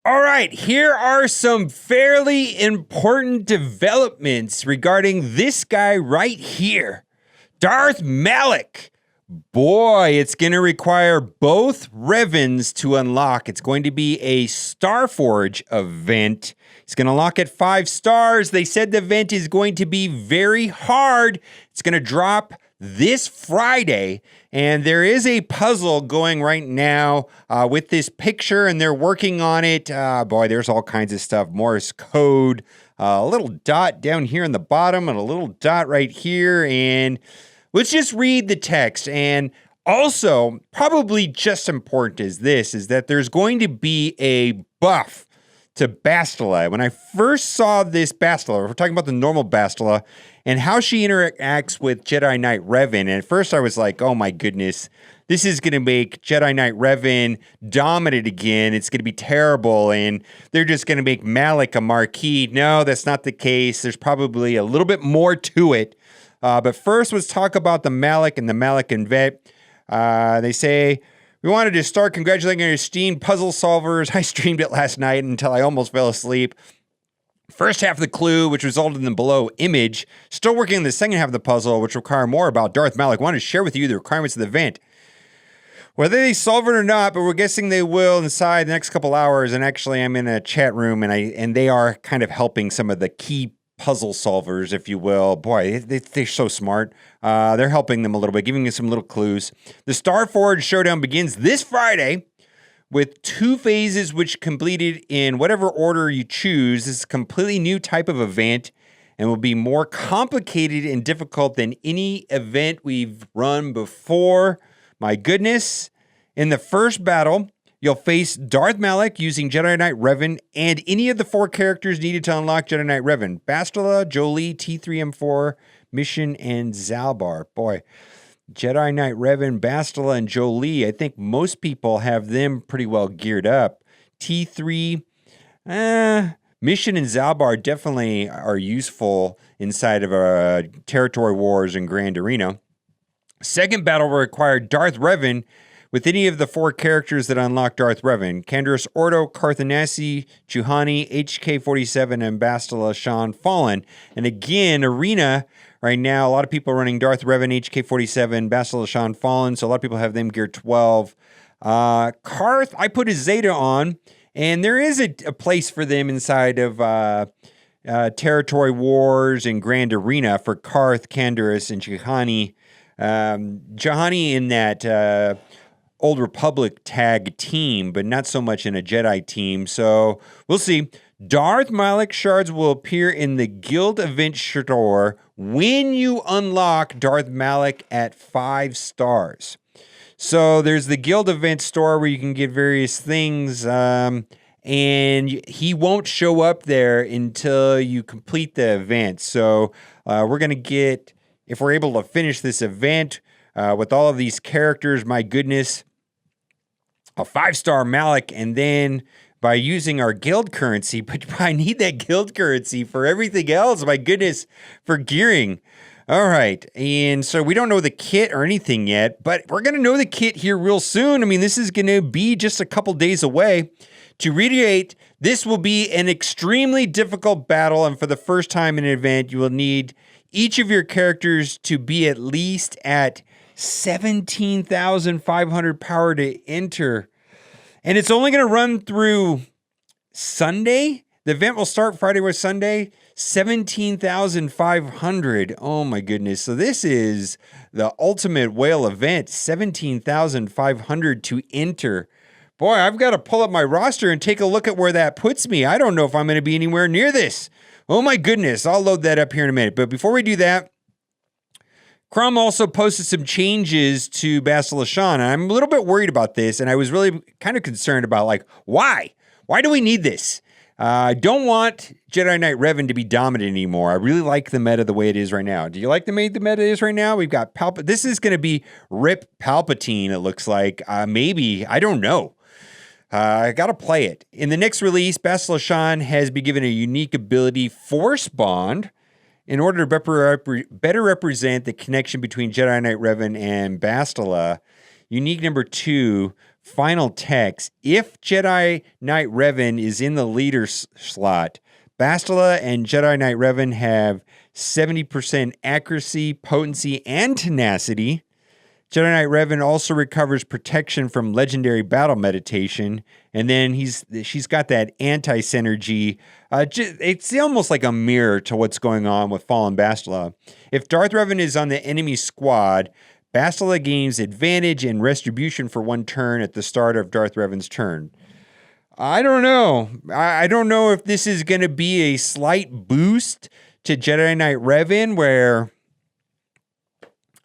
All right, here are some fairly important developments regarding this guy right here, Darth Malak. Boy, it's going to require both Revans to unlock. It's going to be a Starforge event. It's going to lock at 5 stars. They said the event is going to be very hard. It's going to drop this Friday, and there is a puzzle going right now with this picture, and they're working on it. Boy, there's all kinds of stuff. Morse code, a little dot down here in the bottom, and a little dot right here, and let's just read the text. And also, probably just important as this, is that there's going to be a buff to Bastila. When I first saw this Bastila, we're talking about the normal Bastila, and how she interacts with Jedi Knight Revan. And at first I was like, oh my goodness, this is going to make Jedi Knight Revan dominant again. It's going to be terrible, and they're just going to make Malak a marquee. No, that's not the case. There's probably a little bit more to it. But first, let's talk about the Malak and the Malak and Vet. They say, we wanted to start congratulating our esteemed puzzle solvers. I streamed it last night until I almost fell asleep. First half of the clue, which resulted in the below image. Still working on the second half of the puzzle, which require more about Darth Malak. Wanted to share with you the requirements of the event. Whether they solve it or not, but we're guessing they will inside the next couple hours. And actually, I'm in a chat room, and they are kind of helping some of the key puzzle solvers, if you will. Boy, they're so smart. They're helping them a little bit, giving us some little clues. The Starforge Showdown begins this Friday with 2 phases, which completed in whatever order you choose. This is a completely new type of event and will be more complicated and difficult than any event we've run before. My goodness. In the first battle, you'll face Darth Malak using Jedi Knight Revan and any of the 4 characters needed to unlock Jedi Knight Revan. Bastila, Jolee, T3M4, Mission, and Zalbar. Boy, Jedi Knight Revan, Bastila, and Jolee. I think most people have them pretty well geared up. T3, Mission and Zalbar definitely are useful inside of Territory Wars and Grand Arena. Second battle will require Darth Revan with any of the 4 characters that unlock Darth Revan: Canderous Ordo, Carthanasi, Juhani, HK-47, and Bastila Shan Fallen. And again, Arena, right now, a lot of people are running Darth Revan, HK-47, Bastila Shan Fallen, so a lot of people have them gear 12. Karth, I put a Zeta on, and there is a place for them inside of Territory Wars and Grand Arena for Karth, Canderous, and Juhani. Juhani in that Old Republic tag team, but not so much in a Jedi team. So we'll see. Darth Malak shards will appear in the Guild event store when you unlock Darth Malak at 5 stars. So there's the Guild event store where you can get various things, and he won't show up there until you complete the event. So we're going to get, if we're able to finish this event with all of these characters, my goodness, a 5-star Malak, and then by using our guild currency, but I need that guild currency for everything else, my goodness, for gearing. All right, and so we don't know the kit or anything yet, but we're going to know the kit here real soon. I mean, this is going to be just a couple days away. To reiterate, this will be an extremely difficult battle, and for the first time in an event, you will need each of your characters to be at least at 17,500 power to enter. And it's only going to run through Sunday. The event will start Friday or Sunday, 17,500. Oh my goodness. So this is the ultimate whale event, 17,500 to enter. Boy, I've got to pull up my roster and take a look at where that puts me. I don't know if I'm going to be anywhere near this. Oh my goodness. I'll load that up here in a minute. But before we do that, Crumb also posted some changes to Basila Shan, and I'm a little bit worried about this, and I was really kind of concerned about, like, why? Why do we need this? I don't want Jedi Knight Revan to be dominant anymore. I really like the meta the way it is right now. Do you like the meta is right now? We've got Palpatine. This is going to be Rip Palpatine, it looks like. Maybe. I don't know. I got to play it. In the next release, Basila Shan has been given a unique ability, Force Bond, in order to better represent the connection between Jedi Knight Revan and Bastila. Unique number 2, final text. If Jedi Knight Revan is in the leader slot, Bastila and Jedi Knight Revan have 70% accuracy, potency, and tenacity. Jedi Knight Revan also recovers protection from legendary battle meditation, and then she's got that anti-synergy. It's almost like a mirror to what's going on with Fallen Bastila. If Darth Revan is on the enemy squad, Bastila gains advantage and retribution for 1 turn at the start of Darth Revan's turn. I don't know. I don't know if this is going to be a slight boost to Jedi Knight Revan, where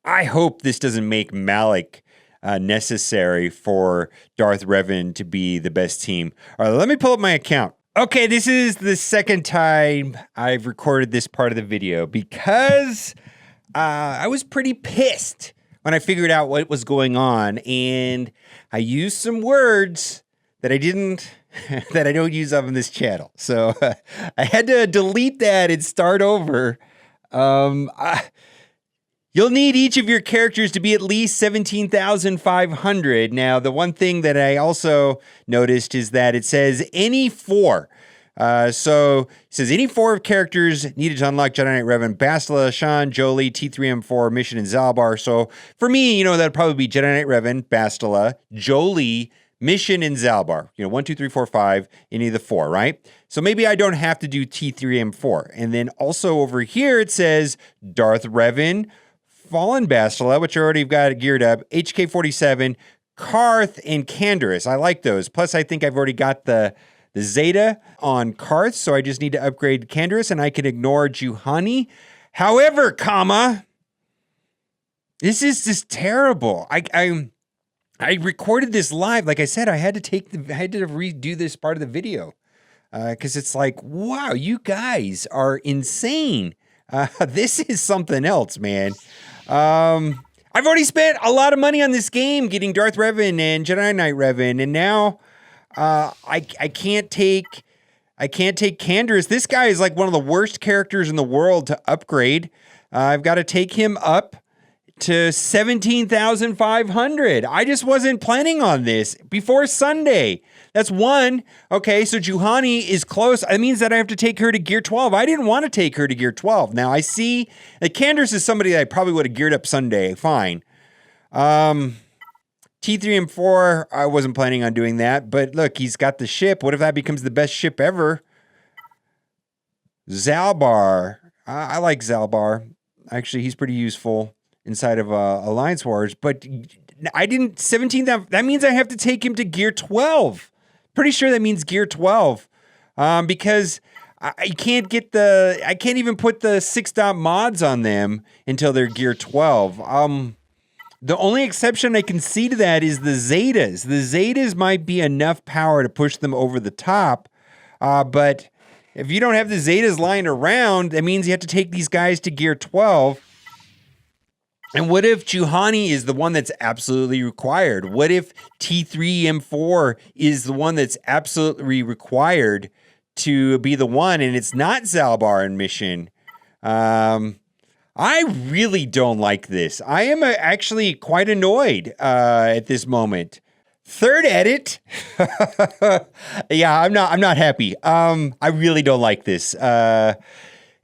I hope this doesn't make Malak necessary for Darth Revan to be the best team. All right, let me pull up my account. Okay, this is the second time I've recorded this part of the video because I was pretty pissed when I figured out what was going on, and I used some words that I don't use on this channel. So I had to delete that and start over. You'll need each of your characters to be at least 17,500. Now, the one thing that I also noticed is that it says any 4. So it says any 4 characters needed to unlock Jedi Knight Revan, Bastila, Shan, Jolee, T3M4, Mission, and Zalbar. So for me, that'd probably be Jedi Knight Revan, Bastila, Jolee, Mission, and Zalbar. 1, 2, 3, 4, 5, any of the 4, right? So maybe I don't have to do T3M4. And then also over here it says Darth Revan, Fallen Bastila, which I already got geared up, HK-47, Karth, and Canderous. I like those. Plus, I think I've already got the Zeta on Karth, so I just need to upgrade Canderous, and I can ignore Juhani. However, this is just terrible. I recorded this live. Like I said, I had to redo this part of the video because it's like, wow, you guys are insane. This is something else, man. I've already spent a lot of money on this game getting Darth Revan and Jedi Knight Revan, and now I can't take Canderous. This guy is like one of the worst characters in the world to upgrade. I've got to take him up to 17,500. I just wasn't planning on this before Sunday. That's 1. Okay, so Juhani is close. That means that I have to take her to gear 12. I didn't want to take her to gear 12. Now, I see that Canderous is somebody that I probably would have geared up Sunday. Fine. T3M4, I wasn't planning on doing that. But look, he's got the ship. What if that becomes the best ship ever? Zalbar. I like Zalbar. Actually, he's pretty useful inside of Alliance Wars. But I didn't... 17,000... That means I have to take him to gear 12. Pretty sure that means gear 12, because I can't even put the 6-dot mods on them until they're gear 12. The only exception I can see to that is the Zetas. The Zetas might be enough power to push them over the top, but if you don't have the Zetas lying around, that means you have to take these guys to gear 12. And what if Juhani is the one that's absolutely required? What if T3M4 is the one that's absolutely required to be the one, and it's not Zalbar and Mission? I really don't like this. I am actually quite annoyed at this moment. Third edit. Yeah, I'm not happy. I really don't like this.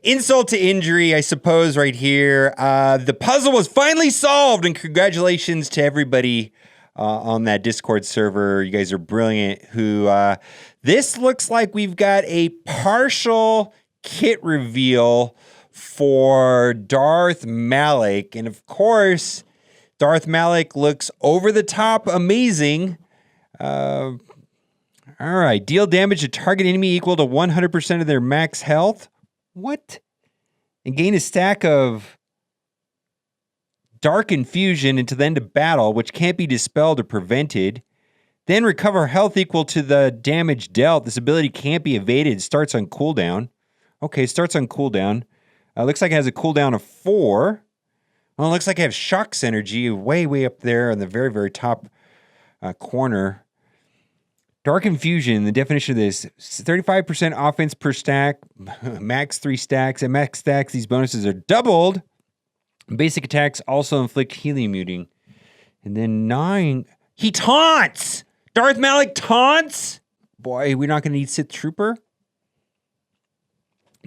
Insult to injury, I suppose, right here. The puzzle was finally solved, and congratulations to everybody on that Discord server. You guys are brilliant. This looks like we've got a partial kit reveal for Darth Malak, and of course, Darth Malak looks over the top amazing. All right, deal damage to target enemy equal to 100% of their max health. What? And gain a stack of dark infusion into the end of battle, which can't be dispelled or prevented. Then recover health equal to the damage dealt. This ability can't be evaded. Starts on cooldown. Okay, starts on cooldown. Looks like it has a cooldown of 4. Well, it looks like I have shock synergy way up there on the very, very top corner. Dark Infusion, the definition of this, 35% offense per stack, max 3 stacks. At max stacks, these bonuses are doubled. Basic attacks also inflict healing muting. And then He taunts. Darth Malak taunts. Boy, we're not going to need Sith Trooper.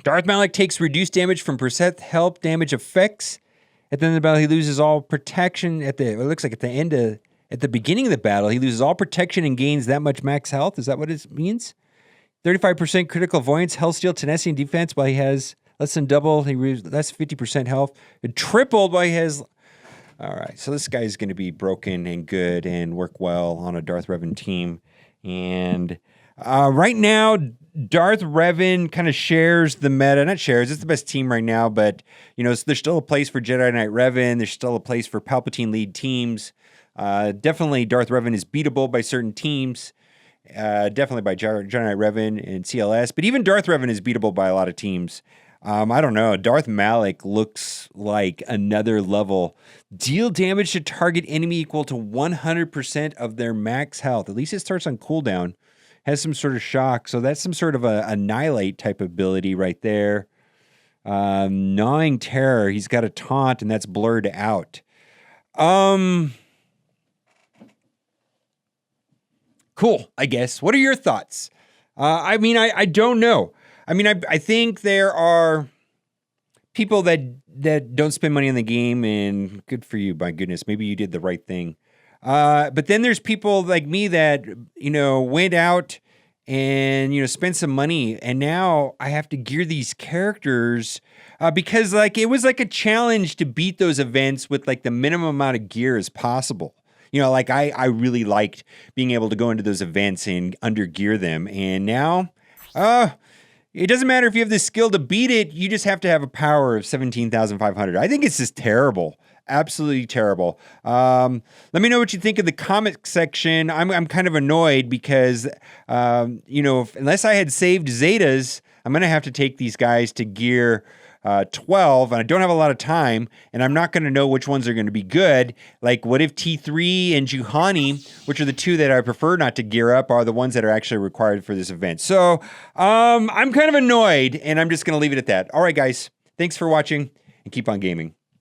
Darth Malak takes reduced damage from percent health damage effects. At the end of the battle, he loses all protection. It looks like at the beginning of the battle, he loses all protection and gains that much max health. Is that what it means? 35% critical avoidance, health steal, tenacity, and defense while he has less than double. That's 50% health. It tripled while he has. All right, so this guy's going to be broken and good and work well on a Darth Revan team. And right now, Darth Revan kind of shares the meta. Not shares, it's the best team right now, but there's still a place for Jedi Knight Revan. There's still a place for Palpatine lead teams. Definitely Darth Revan is beatable by certain teams. Definitely by Jedi Knight Revan and CLS. But even Darth Revan is beatable by a lot of teams. I don't know. Darth Malak looks like another level. Deal damage to target enemy equal to 100% of their max health. At least it starts on cooldown. Has some sort of shock. So that's some sort of a annihilate type ability right there. Gnawing Terror. He's got a taunt and that's blurred out. Cool, I guess. What are your thoughts? I don't know. I think there are people that don't spend money on the game, and good for you, my goodness. Maybe you did the right thing. But then there's people like me that, went out and, spent some money, and now I have to gear these characters because, it was like a challenge to beat those events with, the minimum amount of gear as possible. I really liked being able to go into those events and undergear them. And now, it doesn't matter if you have the skill to beat it. You just have to have a power of 17,500. I think it's just terrible. Absolutely terrible. Let me know what you think in the comment section. I'm kind of annoyed because, unless I had saved Zetas, I'm going to have to take these guys to gear 12, and I don't have a lot of time, and I'm not going to know which ones are going to be good. What if T3 and Juhani, which are the two that I prefer not to gear up, are the ones that are actually required for this event? So I'm kind of annoyed, and I'm just going to leave it at that. All right, guys. Thanks for watching, and keep on gaming.